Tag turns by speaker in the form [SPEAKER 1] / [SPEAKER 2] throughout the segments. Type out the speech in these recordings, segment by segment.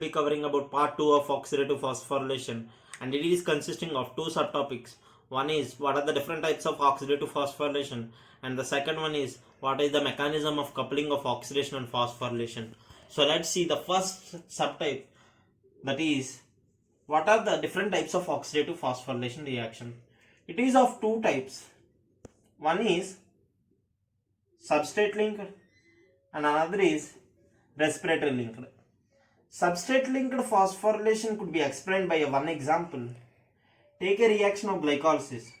[SPEAKER 1] Be covering about part 2 of oxidative phosphorylation, and it is consisting of two subtopics. One is what are the different types of oxidative phosphorylation, and the second one is what is the mechanism of coupling of oxidation and phosphorylation. So let's see the first subtype, that is what are the different types of oxidative phosphorylation reaction. It is of two types. One is substrate linked and another is respiratory linked. Substrate linked phosphorylation could be explained by one example. Take a reaction of glycolysis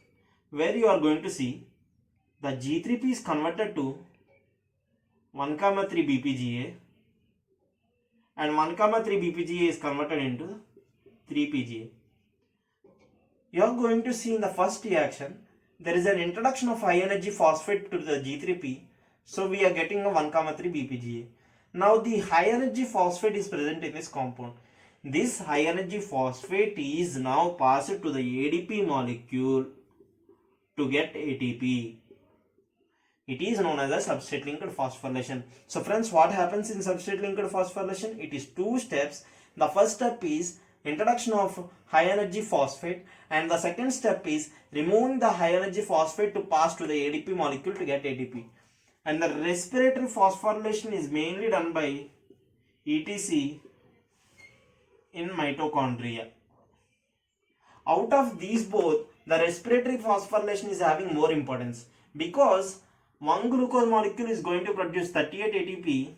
[SPEAKER 1] where you are going to see the G3P is converted to 1,3 BPGA and 1,3 BPGA is converted into 3 PGA. You are going to see in the first reaction there is an introduction of high energy phosphate to the G3P, so we are getting a 1,3 BPGA. Now the high energy phosphate is present in this compound. This high energy phosphate is now passed to the ADP molecule to get ATP. It is known as a substrate linked phosphorylation. So friends, what happens in substrate linked phosphorylation? It is two steps. The first step is introduction of high energy phosphate, and the second step is removing the high energy phosphate to pass to the ADP molecule to get ATP. And the respiratory phosphorylation is mainly done by ETC in mitochondria. Out of these both, the respiratory phosphorylation is having more importance because one glucose molecule is going to produce 38 ATP.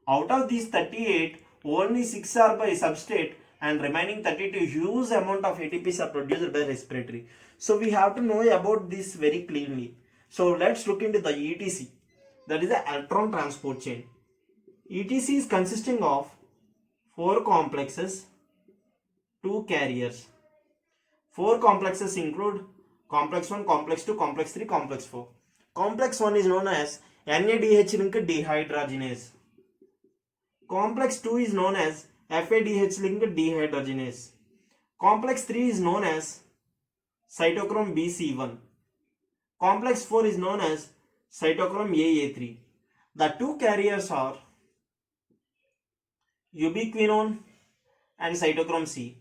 [SPEAKER 1] Out of these 38, only 6 are by substrate and remaining 32 huge amount of ATPs are produced by respiratory. So we have to know about this very cleanly. So let's look into the ETC, that is the electron transport chain. ETC is consisting of 4 complexes, 2 carriers. 4 complexes include complex 1, complex 2, complex 3, complex 4. Complex 1 is known as NADH linked dehydrogenase. Complex 2 is known as FADH linked dehydrogenase. Complex 3 is known as cytochrome BC1. Complex 4 is known as cytochrome AA3. The 2 carriers are ubiquinone and cytochrome C.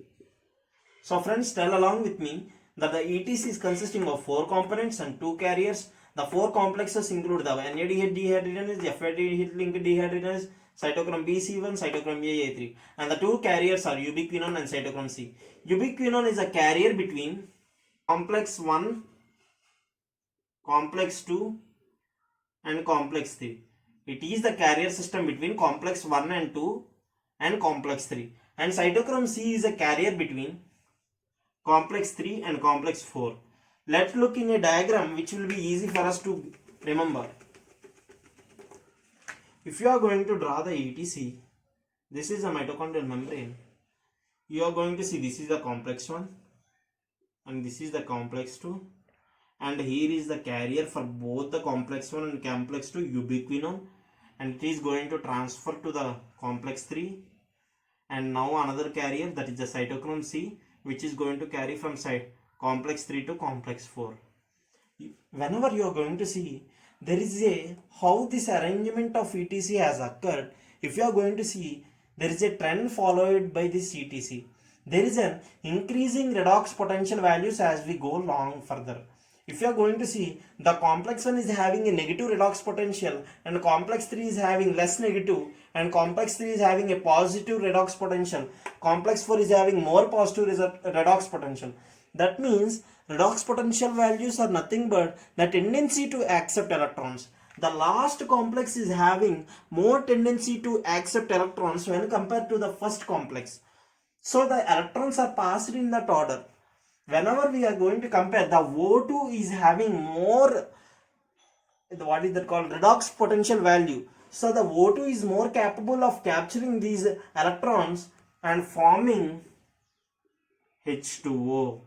[SPEAKER 1] So friends, tell along with me that the ETC is consisting of 4 components and 2 carriers. The 4 complexes include the NADH dehydrogenase, FADH linked dehydrogenase, cytochrome BC1, cytochrome AA3, and the 2 carriers are ubiquinone and cytochrome C. Ubiquinone is a carrier between complex 1, complex 2 and complex 3. It is the carrier system between complex 1 and 2 and complex 3. And cytochrome C is a carrier between complex 3 and complex 4. Let's look in a diagram which will be easy for us to remember. If you are going to draw the ETC, this is a mitochondrial membrane. You are going to see this is the complex 1 and this is the complex 2. And here is the carrier for both the complex 1 and complex 2, ubiquinone, and it is going to transfer to the complex 3. And now another carrier, that is the cytochrome C, which is going to carry from complex 3 to complex 4. Whenever you are going to see, there is a how this arrangement of ETC has occurred. If you are going to see, there is a trend followed by this ETC. There is an increasing redox potential values as we go along further. If you are going to see, the complex 1 is having a negative redox potential and complex 3 is having less negative, and complex 3 is having a positive redox potential. Complex 4 is having more positive redox potential. That means redox potential values are nothing but the tendency to accept electrons. The last complex is having more tendency to accept electrons when compared to the first complex. So the electrons are passed in that order. Whenever we are going to compare, the O2 is having more, what is that called, redox potential value. So the O2 is more capable of capturing these electrons and forming H2O.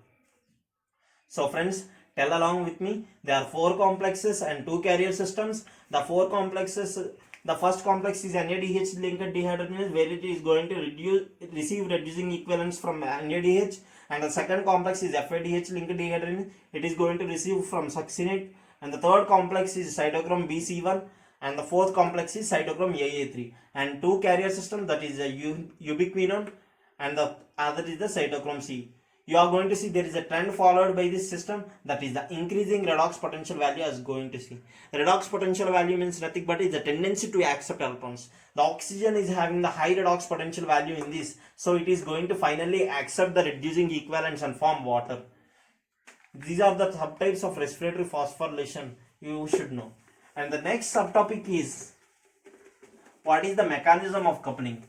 [SPEAKER 1] So friends, tell along with me, there are 4 complexes and 2 carrier systems. The 4 complexes, the first complex is NADH linked dehydrogenase, where it is going to receive reducing equivalents from NADH. And the second complex is FADH linked dehydrogenase, it is going to receive from succinate. And the third complex is cytochrome BC1, and the fourth complex is cytochrome AA3, and two carrier system, that is a ubiquinone and the other is the cytochrome C. You are going to see there is a trend followed by this system, that is the increasing redox potential value is going to see. Redox potential value means nothing but is the tendency to accept electrons. The oxygen is having the high redox potential value in this, so it is going to finally accept the reducing equivalents and form water. These are the subtypes of respiratory phosphorylation you should know. And the next subtopic is, what is the mechanism of coupling?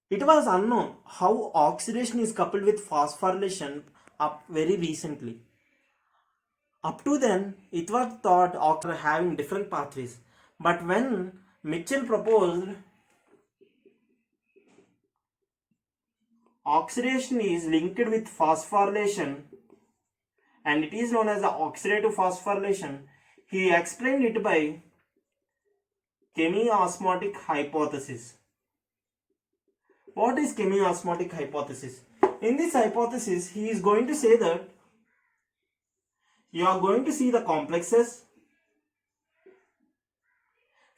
[SPEAKER 1] It was unknown how oxidation is coupled with phosphorylation up very recently. Up to then, it was thought of having different pathways. But when Mitchell proposed oxidation is linked with phosphorylation and it is known as the oxidative phosphorylation, he explained it by chemiosmotic hypothesis. What is chemiosmotic hypothesis? In this hypothesis, he is going to say that you are going to see the complexes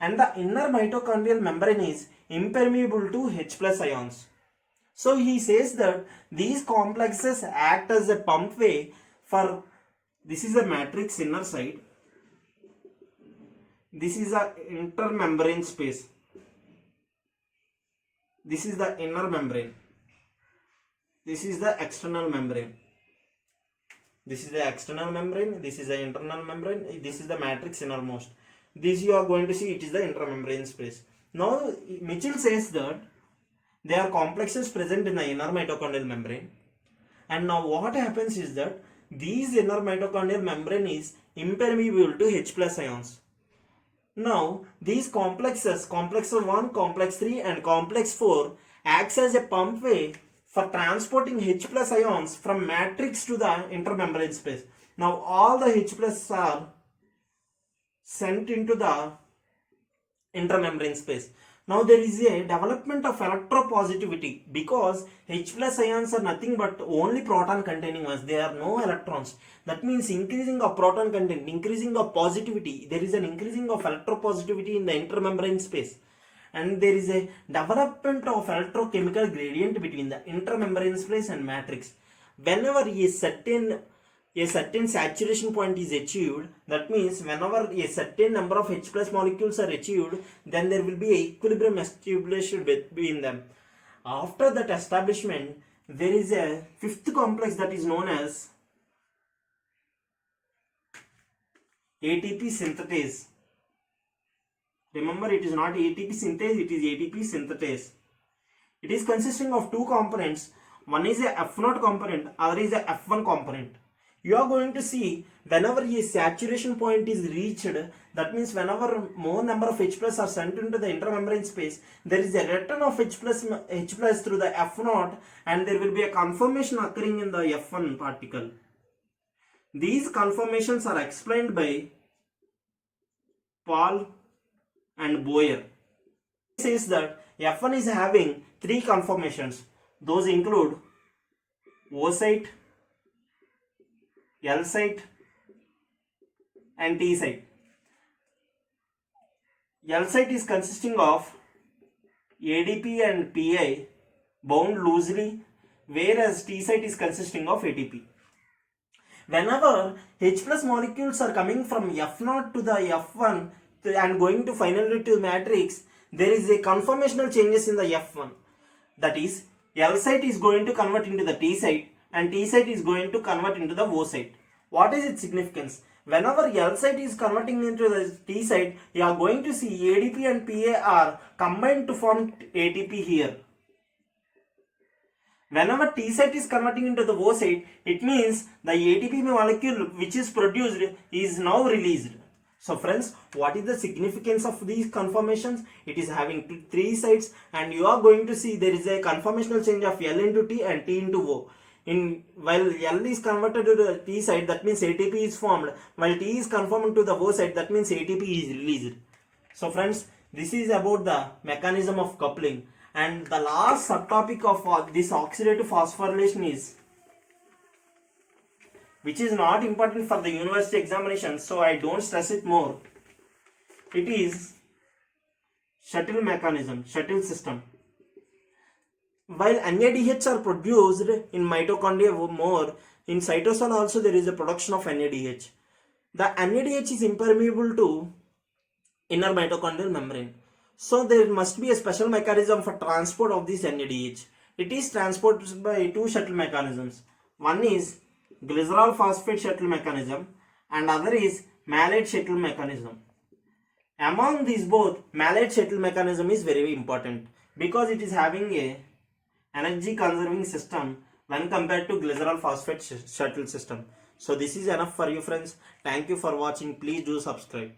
[SPEAKER 1] and the inner mitochondrial membrane is impermeable to H plus ions. So he says that these complexes act as a pump way for, this is a matrix inner side, this is a intermembrane space. This is the inner membrane. This is the external membrane. This is the external membrane. This is the internal membrane. This is the matrix innermost. This you are going to see, it is the intermembrane space. Now Mitchell says that there are complexes present in the inner mitochondrial membrane. And now what happens is that these inner mitochondrial membrane is impermeable to H plus ions. Now, these complexes, complex 1, complex 3 and complex 4 acts as a pump way for transporting H plus ions from matrix to the intermembrane space. Now, all the H plus are sent into the intermembrane space. Now, there is a development of electropositivity because H plus ions are nothing but only proton containing ones. There are no electrons. That means increasing of proton content, increasing of positivity. There is an increasing of electropositivity in the intermembrane space. And there is a development of electrochemical gradient between the intermembrane space and matrix. Whenever a certain saturation point is achieved, that means whenever a certain number of H plus molecules are achieved, then there will be an equilibrium established between them. After that establishment, there is a fifth complex that is known as ATP synthetase. Remember, it is not ATP synthase, it is ATP synthetase. It is consisting of two components. One is a F0 component, other is a F1 component. You are going to see whenever a saturation point is reached, that means whenever more number of H plus are sent into the intermembrane space, there is a return of H plus through the F0 and there will be a conformation occurring in the F1 particle. These conformations are explained by Paul and Boyer. He says that F1 is having three conformations. Those include O site, L site and T site. L site is consisting of ADP and PI bound loosely, whereas T site is consisting of ATP. Whenever H plus molecules are coming from F0 to the F1 and going to finally to matrix, there is a conformational changes in the F1. That is, L site is going to convert into the T site and T site is going to convert into the O site. What is its significance? Whenever L site is converting into the T site, you are going to see ADP and PA are combined to form ATP here. Whenever T site is converting into the O site, it means the ATP molecule which is produced is now released. So friends, what is the significance of these conformations? It is having three sites and you are going to see there is a conformational change of L into T and T into O. While L is converted to the T site, that means ATP is formed. While T is conforming to the O site, that means ATP is released. So friends, this is about the mechanism of coupling. And the last subtopic of this oxidative phosphorylation is which is not important for the university examination, so I don't stress it more. It is shuttle mechanism, shuttle system. While NADH are produced in mitochondria more, in cytosol also there is a production of NADH. The NADH is impermeable to inner mitochondrial membrane. So there must be a special mechanism for transport of this NADH. It is transported by two shuttle mechanisms. One is glycerol phosphate shuttle mechanism and other is malate shuttle mechanism. Among these both, malate shuttle mechanism is very important because it is having a energy conserving system when compared to glycerol phosphate shuttle system. So this is enough for you friends. Thank you for watching. Please do subscribe.